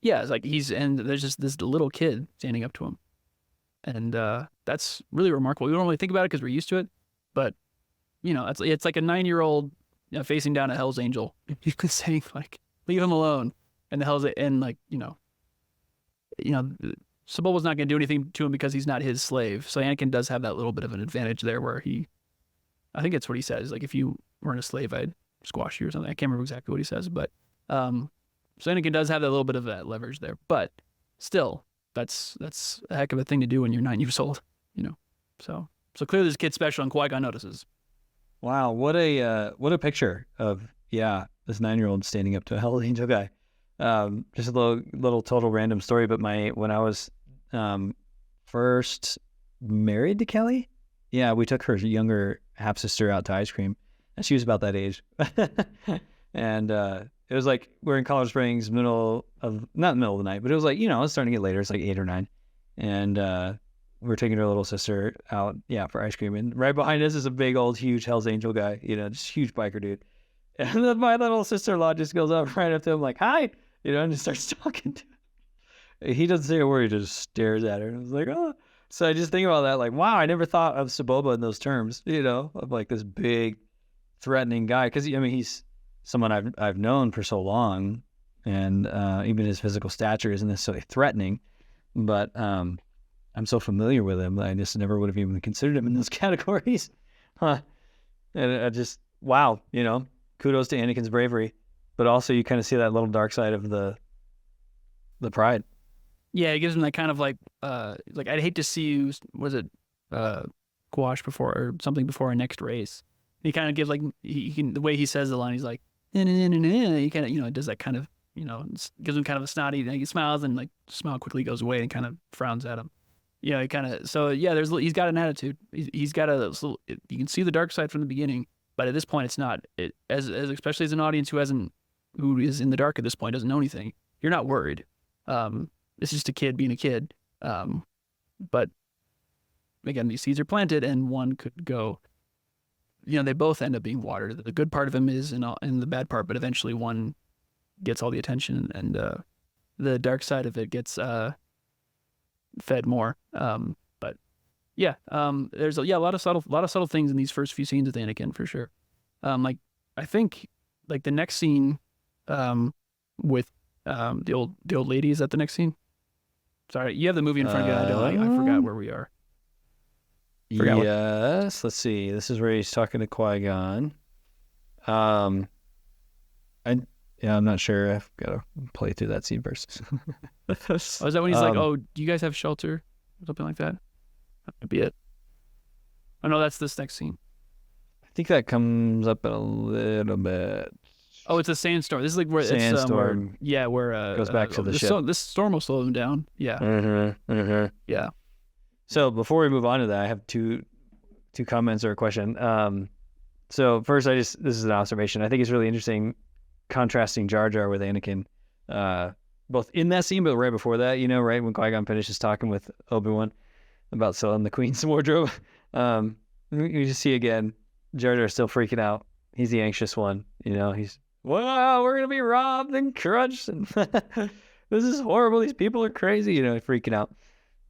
yeah, it's like and there's just this little kid standing up to him, and that's really remarkable. We don't really think about it because we're used to it, but it's like a 9-year-old facing down a Hell's Angel, saying like, "Leave him alone," and the Hell's and like Sebulba's not going to do anything to him because he's not his slave. So Anakin does have that little bit of an advantage there, where I think it's what he says, like if you weren't a slave, I'd squash you or something. I can't remember exactly what he says, but so Anakin does have that little bit of that leverage there, but still, that's a heck of a thing to do when you're 9 years old, So clearly this kid's special, and Qui-Gon notices. Wow, what a picture of this 9-year-old standing up to a Hell's Angel guy. Just a little total random story, but when I was first married to Kelly, we took her younger half sister out to ice cream, and she was about that age, and it was like we're in Colorado Springs, not middle of the night, but it was like it's starting to get later. It's like 8 or 9, and we're taking her little sister out, for ice cream, and right behind us is a big old huge Hell's Angel guy, just huge biker dude, and then my little sister-in-law just goes up right up to him like, "Hi," and just starts talking to him. He doesn't say a word; he just stares at her. And I was like, "Oh." So I just think about that, like, wow, I never thought of Sebulba in those terms, of like this big, threatening guy, because he's someone I've known for so long, and even his physical stature isn't necessarily threatening, but I'm so familiar with him that I just never would have even considered him in those categories. And I just, wow, kudos to Anakin's bravery, but also you kind of see that little dark side of the pride. Yeah, it gives him that kind of like I'd hate to see you, was it squash before or something before our next race. He kind of gives like the way he says the line, he's like, he kind of does that kind of gives him kind of a snotty. He smiles, and like smile quickly goes away and kind of frowns at him. He kind of he's got an attitude. He's got you can see the dark side from the beginning, but at this point it's not. As especially as an audience who is in the dark at this point, doesn't know anything. You're not worried. It's just a kid being a kid. But again, these seeds are planted, and one could go. They both end up being watered. The good part of him is in the bad part, but eventually one gets all the attention, and the dark side of it gets fed more. But there's a lot of subtle things in these first few scenes with Anakin for sure. Like I think like the next scene with the old lady, is that the next scene? Sorry, you have the movie in front of you. I forgot where we are. Yes, let's see. This is where he's talking to Qui-Gon. I'm not sure. I've got to play through that scene first. Is that when he's like, "Oh, do you guys have shelter?" Or something like that. That might be it. Oh no, that's this next scene. I think that comes up in a little bit. Oh, it's a sandstorm. This is like where sandstorm. Where goes back to the ship. This storm will slow them down. Yeah. Yeah. So before we move on to that, I have two comments or a question. So first, this is an observation. I think it's really interesting contrasting Jar Jar with Anakin, both in that scene, but right before that, right when Qui-Gon finishes talking with Obi-Wan about selling the Queen's wardrobe. You just see again, Jar Jar still freaking out. He's the anxious one. He's, wow, we're going to be robbed and crushed. And this is horrible. These people are crazy, freaking out.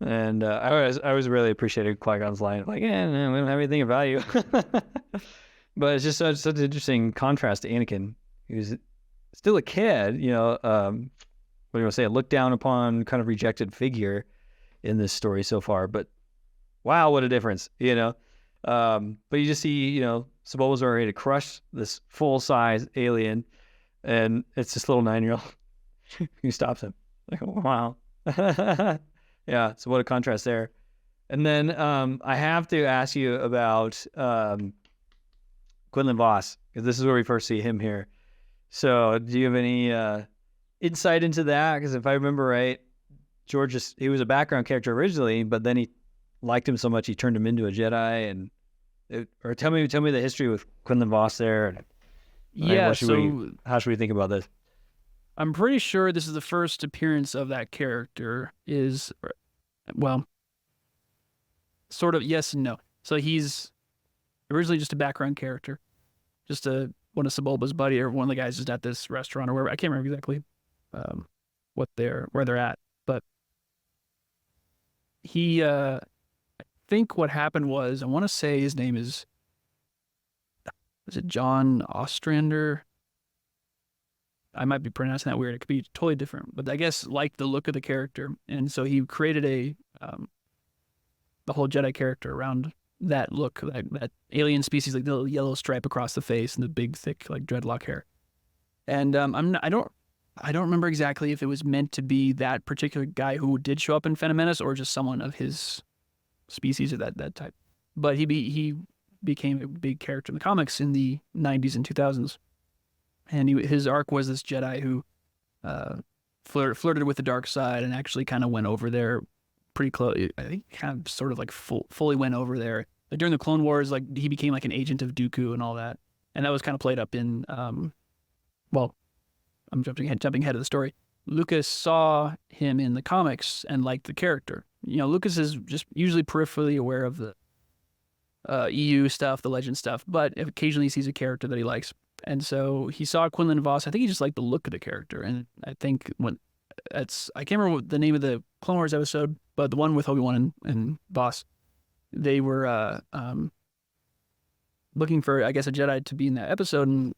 And I always really appreciated Qui-Gon's line, like, we don't have anything of value. But it's just such an interesting contrast to Anakin, who's still a kid, what do you want to say, a looked down upon, kind of rejected figure in this story so far. But wow, what a difference, But you just see, Sebulba's already to crush this full-size alien, and it's this little 9-year-old who stops him. Like, oh, wow. Yeah, so what a contrast there. And then I have to ask you about Quinlan Vos, because this is where we first see him here. So do you have any insight into that? Because if I remember right, George, he was a background character originally, but then he liked him so much he turned him into a Jedi. Or tell me the history with Quinlan Vos there. Yeah, how should we think about this? I'm pretty sure this is the first appearance of that character. Well, sort of yes and no. So he's originally just a background character, just one of Sebulba's buddy or one of the guys just at this restaurant or wherever. I can't remember exactly where they're at, but he I think what happened was, I want to say his name is it John Ostrander? I might be pronouncing that weird. It could be totally different, but I guess liked the look of the character, and so he created the whole Jedi character around that look, that alien species, like the little yellow stripe across the face and the big thick like dreadlock hair. And I don't remember exactly if it was meant to be that particular guy who did show up in Phantom Menace or just someone of his species or that type. But he became a big character in the comics in the 90s and 2000s. And his arc was this Jedi who flirted with the dark side and actually kind of went over there pretty close. I think kind of sort of like fully went over there. Like during the Clone Wars, like he became like an agent of Dooku and all that. And that was kind of played up in, well, I'm jumping ahead of the story. Lucas saw him in the comics and liked the character. You know, Lucas is just usually peripherally aware of the EU stuff, the Legend stuff, but occasionally he sees a character that he likes. And so he saw Quinlan Voss. I think he just liked the look of the character. And I think I can't remember what the name of the Clone Wars episode, but the one with Obi-Wan and Voss, they were looking for, I guess, a Jedi to be in that episode. And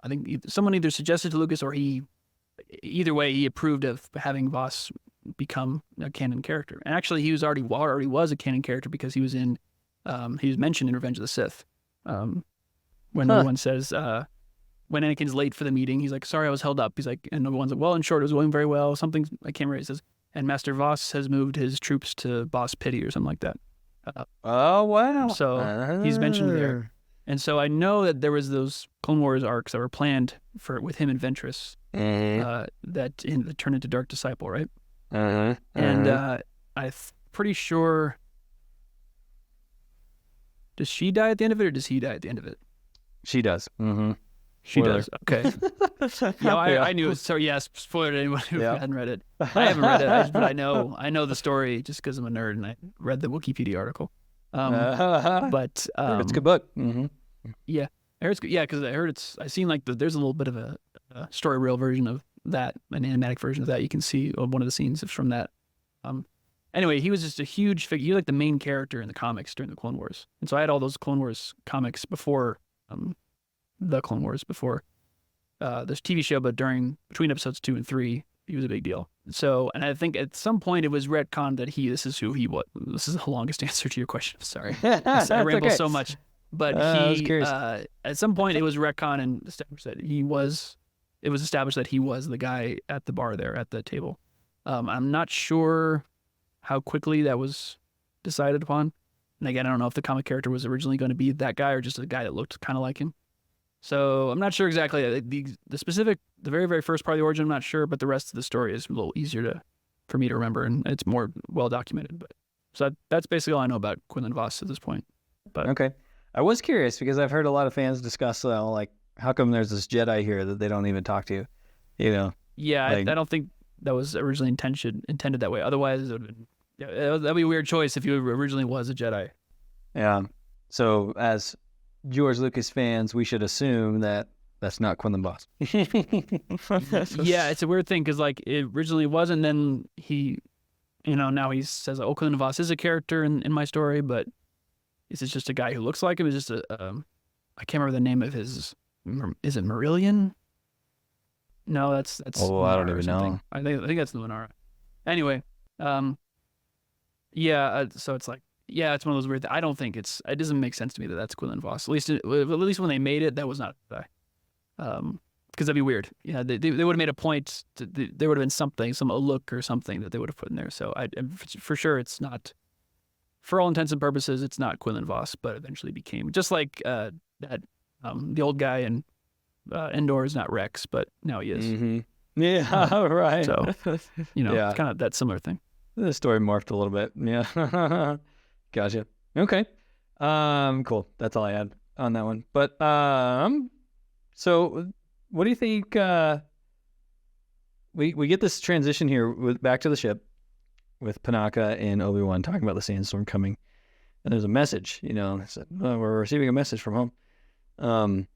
I think someone either suggested to Lucas or either way, he approved of having Voss become a canon character. And actually, he already was a canon character because he was mentioned in Revenge of the Sith. When Obi-Wan says, when Anakin's late for the meeting, he's like, sorry, I was held up. He's like, and Obi-Wan's like, well, in short, it was going very well. Something, I can't remember. He says, and Master Voss has moved his troops to Boss Pity or something like that. Oh, wow. So he's mentioned there. And so I know that there was those Clone Wars arcs that were planned with him and Ventress that turned into Dark Disciple, right? And I'm pretty sure, does she die at the end of it or does he die at the end of it? She does. She does. Okay. Yeah, I knew it. So yes, spoiler to anyone who hadn't read it. I haven't read it, but I know the story just because I'm a nerd and I read the Wikipedia article. But it's a good book. Yeah, I heard it's good. Yeah, because I heard I've seen like there's a little bit of a story reel version of that, an animatic version of that. You can see one of the scenes from that. Anyway, he was just a huge figure. He was like the main character in the comics during the Clone Wars, and so I had all those Clone Wars comics before the Clone Wars, before this TV show, but between episodes 2 and 3, he was a big deal. So, and I think at some point it was retconned that this is who he was. This is the longest answer to your question. I'm sorry. I ramble so much. But at some point it was retconned and established that it was established that he was the guy at the bar there at the table. I'm not sure how quickly that was decided upon. And again, I don't know if the comic character was originally going to be that guy or just a guy that looked kind of like him. So I'm not sure exactly the specific, the very, very first part of the origin. I'm not sure, but the rest of the story is a little easier for me to remember, and it's more well documented. But so that's basically all I know about Quinlan Voss at this point. But okay, I was curious because I've heard a lot of fans discuss like how come there's this Jedi here that they don't even talk to, you know? Yeah, I don't think that was originally intended that way. Otherwise, it would have been that'd be a weird choice if you originally was a Jedi. Yeah. So as George Lucas fans, we should assume that that's not Quinlan Voss. Yeah, it's a weird thing because like it originally wasn't. Then he, now he says, "Oh, Quinlan Voss is a character in my story," but is it just a guy who looks like him? Is just I can't remember the name of his. Is it Marillion? No, that's. Oh, I don't even know. I think that's Luminara. Anyway, yeah. So it's like. Yeah, it's one of those weird. I don't think it doesn't make sense to me that that's Quinlan Voss. At least when they made it, that was not a guy. Because that'd be weird. Yeah, they would have made a point. There would have been a look or something that they would have put in there. So for sure, it's not. For all intents and purposes, it's not Quinlan Voss, but eventually became just like that. The old guy in Endor is not Rex, but now he is. Mm-hmm. Yeah, right. So it's kind of that similar thing. The story morphed a little bit. Yeah. Gotcha. Okay. Cool. That's all I had on that one. But so what do you think? We get this transition here back to the ship with Panaka and Obi-Wan talking about the sandstorm coming. and there's a message, I said, oh, we're receiving a message from home.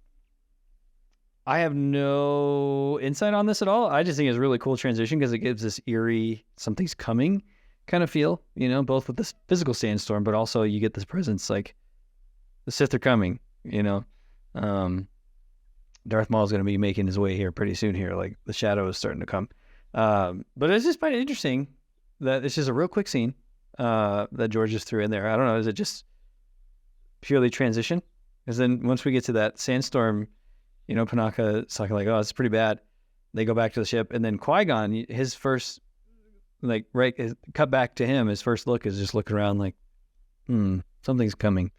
I have no insight on this at all. I just think it's a really cool transition because it gives this eerie, something's coming kind of feel, both with this physical sandstorm, but also you get this presence like the Sith are coming, Darth Maul is going to be making his way here pretty soon here. Like the shadow is starting to come. But it's just quite interesting that it's just a real quick scene that George just threw in there. I don't know. Is it just purely transition? Because then once we get to that sandstorm, Panaka's talking like, oh, it's pretty bad. They go back to the ship, and then Qui-Gon, his first, cut back to him, his first look is just looking around like, something's coming.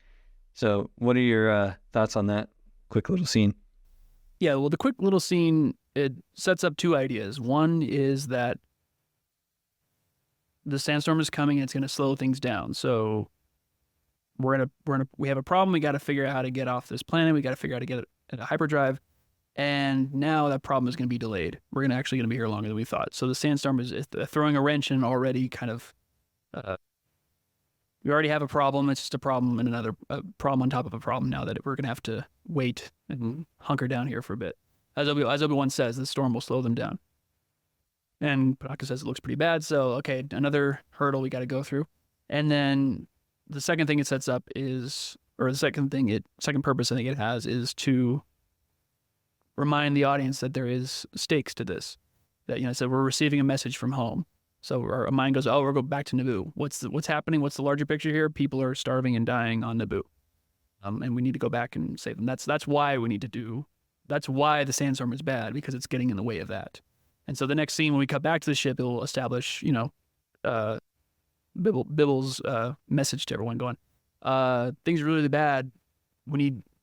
So what are your thoughts on that quick little scene? Yeah, well, the quick little scene, it sets up two ideas. One is that the sandstorm is coming and it's going to slow things down. So we have a problem. We got to figure out how to get off this planet. We got to figure out how to get at a hyperdrive. And now that problem is going to be delayed. We're actually going to be here longer than we thought. So the sandstorm is throwing a wrench in already kind of, we already have a problem. It's just a problem and another problem on top of a problem now that we're going to have to wait and hunker down here for a bit. As Obi-Wan says, the storm will slow them down. And Panaka says it looks pretty bad. So, okay, another hurdle we got to go through. And then the second thing it sets up is, or the second purpose I think it has is to remind the audience that there is stakes to this. That, so we're receiving a message from home. So our mind goes, oh, we're going back to Naboo. What's happening? What's the larger picture here? People are starving and dying on Naboo. And we need to go back and save them. That's why that's why the sandstorm is bad, because it's getting in the way of that. And so the next scene, when we cut back to the ship, it will establish, Bibble's message to everyone going, things are really bad.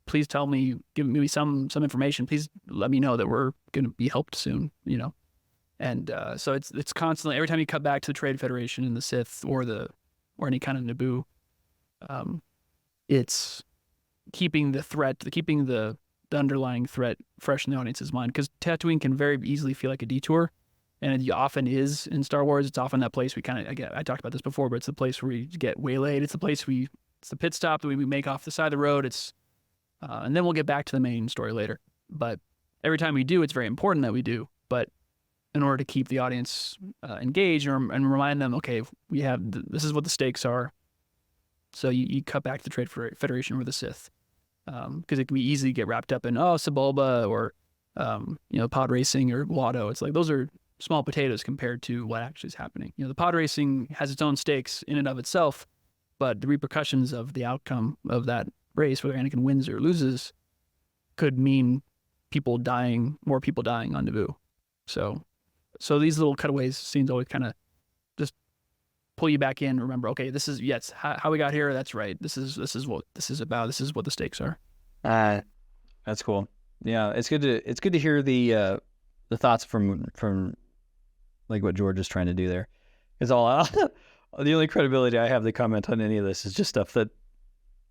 Please tell me, give me some information. Please let me know that we're going to be helped soon, And so it's constantly, every time you cut back to the Trade Federation and the Sith or any kind of Naboo, it's keeping the underlying threat fresh in the audience's mind, because Tatooine can very easily feel like a detour, and it often is in Star Wars. It's often that place I talked about this before, but it's the place where we get waylaid. It's the pit stop that we make off the side of the road. And then we'll get back to the main story later. But every time we do, it's very important that we do. But in order to keep the audience engaged and remind them, okay, this is what the stakes are. So you cut back to the Trade Federation or the Sith. Because it can be easy to get wrapped up in, Sebulba or, pod racing or Watto. It's like, those are small potatoes compared to what actually is happening. The pod racing has its own stakes in and of itself, but the repercussions of the outcome of that race, whether Anakin wins or loses, could mean more people dying on Naboo. So these little cutaways scenes always kind of just pull you back in. Remember, okay, this is how we got here. That's right. This is what this is about. This is what the stakes are. That's cool. Yeah, it's good to hear the thoughts from like what George is trying to do there. Because the only credibility I have to comment on any of this is just stuff that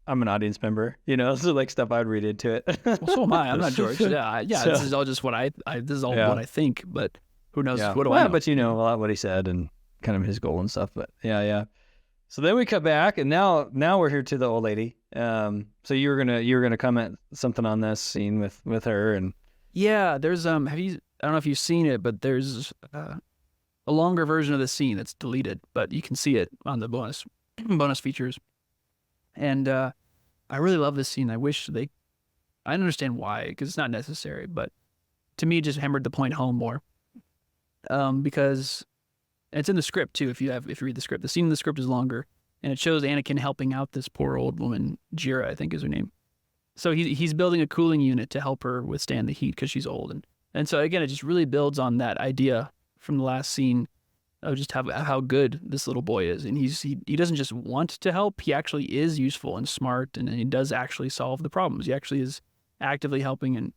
I'm an audience member, so like stuff I'd read into it. Well, so am I. I'm not George. Yeah. So, this is all just what what I think, but who knows? Yeah. What do I know? But a lot what he said and kind of his goal and stuff. But yeah. So then we cut back, and now we're here to the old lady. So you were gonna comment something on this scene with her, and yeah, there's I don't know if you've seen it, but there's a longer version of the scene that's deleted, but you can see it on the bonus features. And I really love this scene. I understand why, because it's not necessary, but to me, it just hammered the point home more. Because it's in the script too. If you read the script, the scene in the script is longer, and it shows Anakin helping out this poor old woman, Jira, I think is her name. So he's building a cooling unit to help her withstand the heat because she's old, and so again, it just really builds on that idea from the last scene of just how good this little boy is, and he doesn't just want to help. He actually is useful and smart, and he does actually solve the problems. He actually is actively helping, and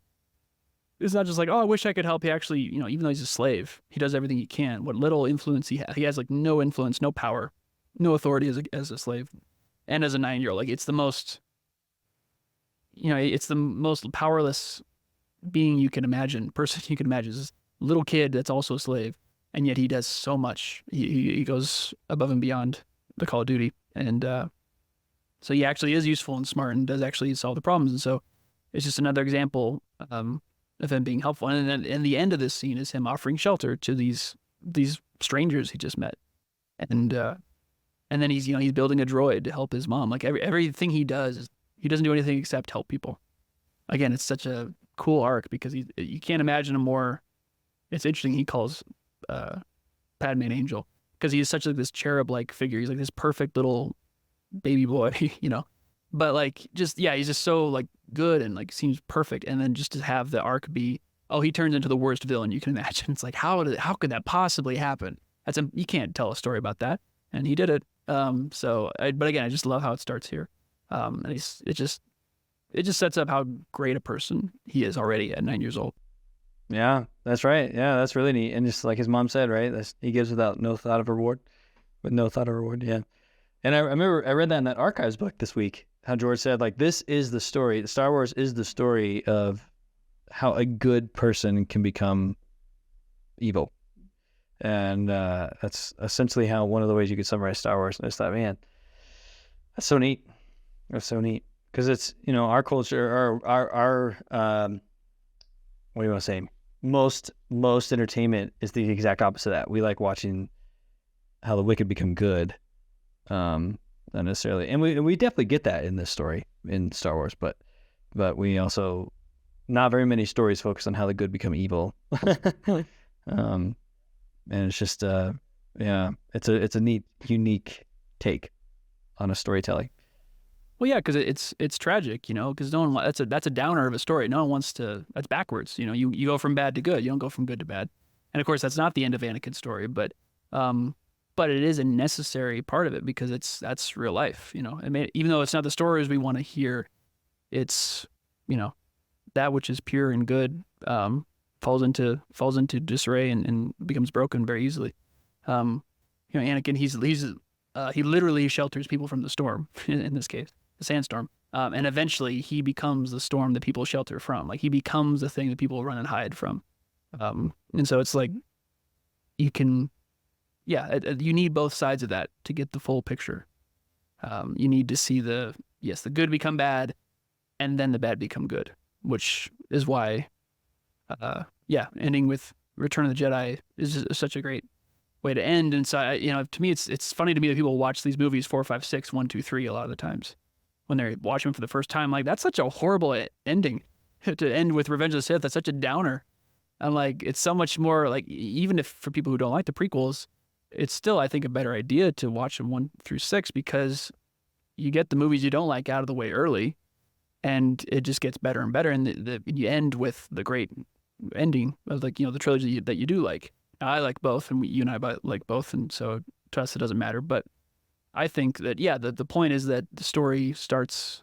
it's not just like, oh, I wish I could help. He actually, even though he's a slave, he does everything he can. What little influence he has like no influence, no power, no authority as a slave, and as a 9-year-old. Like it's the most powerless being you can imagine, person you can imagine. This little kid that's also a slave, and yet he does so much. He goes above and beyond the Call of Duty, and So he actually is useful and smart and does actually solve the problems. And so it's just another example of him being helpful. And then the end of this scene is him offering shelter to these strangers he just met. And then he's building a droid to help his mom. Like everything he does, he doesn't do anything except help people. Again, it's such a cool arc because you can't imagine a more. It's interesting. He calls Padme an angel because he's such like this cherub-like figure. He's like this perfect little baby boy, But like he's just so like good and like seems perfect. And then just to have the arc be, oh, he turns into the worst villain you can imagine. It's like how could that possibly happen? You can't tell a story about that, and he did it. But again, I just love how it starts here. And it just sets up how great a person he is already at 9 years old. Yeah, that's right. Yeah, that's really neat. And just like his mom said, right? He gives without no thought of reward, with no thought of reward. Yeah. And I remember I read that in that archives book this week, how George said, like, this is the story. Star Wars is the story of how a good person can become evil. And that's essentially how one of the ways you could summarize Star Wars. And I just thought, man, that's so neat. That's so neat. Because it's, our culture, our what do you want to say? Most entertainment is the exact opposite of that. We like watching how the wicked become good. Not necessarily. And we definitely get that in this story in Star Wars, but we also, not very many stories focus on how the good become evil. And it's just, it's a neat, unique take on a storytelling. Well, yeah, because it's tragic, because no one that's a downer of a story. No one wants to. That's backwards. You go from bad to good. You don't go from good to bad. And of course, that's not the end of Anakin's story, but it is a necessary part of it because that's real life. Even though it's not the stories we want to hear, it's that which is pure and good falls into disarray and becomes broken very easily. Anakin, he literally shelters people from the storm in this case, the sandstorm. And eventually he becomes the storm that people shelter from. Like he becomes the thing that people run and hide from. And so it's like you need both sides of that to get the full picture. You need to see the good become bad and then the bad become good, which is why, ending with Return of the Jedi is just such a great way to end. And so, to me, it's funny to me that people watch these movies 4, 5, 6, 1, 2, 3 a lot of the times when they're watching them for the first time. Like, that's such a horrible ending to end with Revenge of the Sith. That's such a downer. And like, it's so much more like, even if for people who don't like the prequels, it's still, I think, a better idea to watch them 1 through 6 because you get the movies you don't like out of the way early and it just gets better and better. And you end with the great ending of the trilogy that you do like. I like both, and you and I like both, and so to us it doesn't matter. But I think that the point is that the story starts.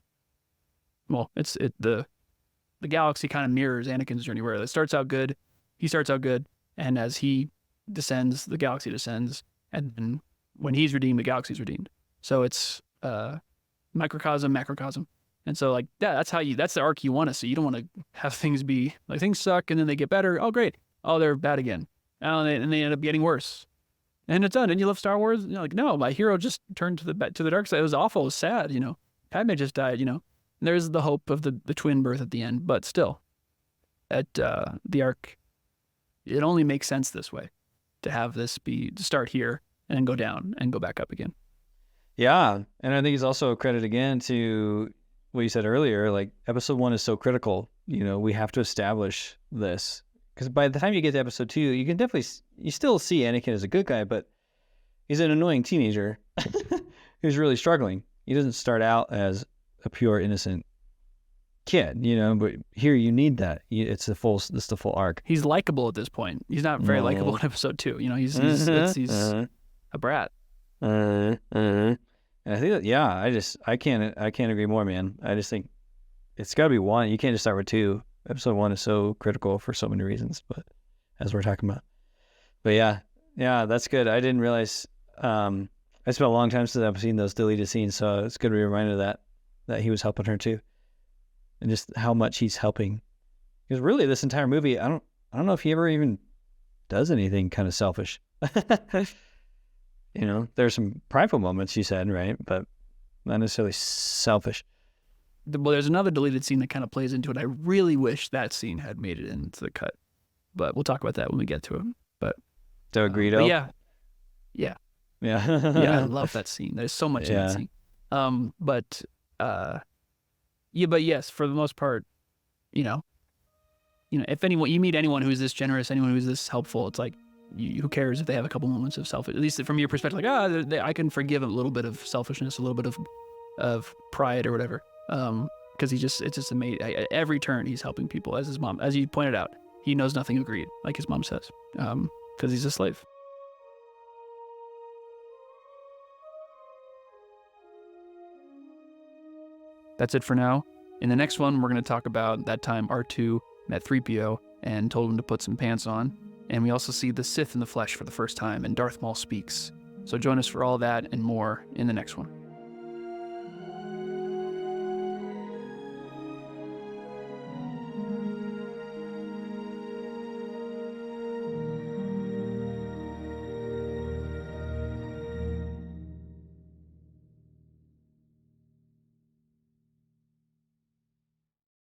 Well, the galaxy kind of mirrors Anakin's journey, where it starts out good, he starts out good, and as he descends, the galaxy descends, and then when he's redeemed, the galaxy's redeemed. So it's microcosm, macrocosm, and so like that's the arc you want to see. You don't want to have things be like things suck and then they get better. Oh great, oh they're bad again. And they end up getting worse. And it's done. And you love Star Wars? Like, no, my hero just turned to the dark side. It was awful. It was sad, Padme just died, And there's the hope of the twin birth at the end. But still, at the arc, it only makes sense this way, to have this to start here and then go down and go back up again. Yeah. And I think it's also a credit again to what you said earlier. Like, episode 1 is so critical. We have to establish this. Because by the time you get to episode 2, you can you still see Anakin as a good guy, but he's an annoying teenager who's really struggling. He doesn't start out as a pure innocent kid, but here you need that. It's the full arc. He's likable at this point. He's not very likable in episode 2. He's a brat. And I think that, I can't agree more, man. I just think it's got to be 1. You can't just start with 2. Episode 1 is so critical for so many reasons, but as we're talking about. But yeah, that's good. I didn't realize. I spent a long time since I've seen those deleted scenes, so it's good to be reminded of that he was helping her too, and just how much he's helping. Because really, this entire movie, I don't know if he ever even does anything kind of selfish. There's some prideful moments, you said, right? But not necessarily selfish. Well, there's another deleted scene that kind of plays into it. I really wish that scene had made it into the cut, but we'll talk about that when we get to it. But So Greedo. but yeah, Yeah. I love that scene. There's so much in that scene. But yes, for the most part, if you meet anyone who's this generous, anyone who's this helpful, it's like, who cares if they have a couple moments of selfish, at least from your perspective, like, I can forgive a little bit of selfishness, a little bit of pride or whatever. Because it's just amazing. At every turn, he's helping people, as his mom, as you pointed out, he knows nothing of greed, like his mom says, because he's a slave. That's it for now. In the next one, we're going to talk about that time R2 met 3PO and told him to put some pants on. And we also see the Sith in the flesh for the first time, and Darth Maul speaks. So join us for all that and more in the next one.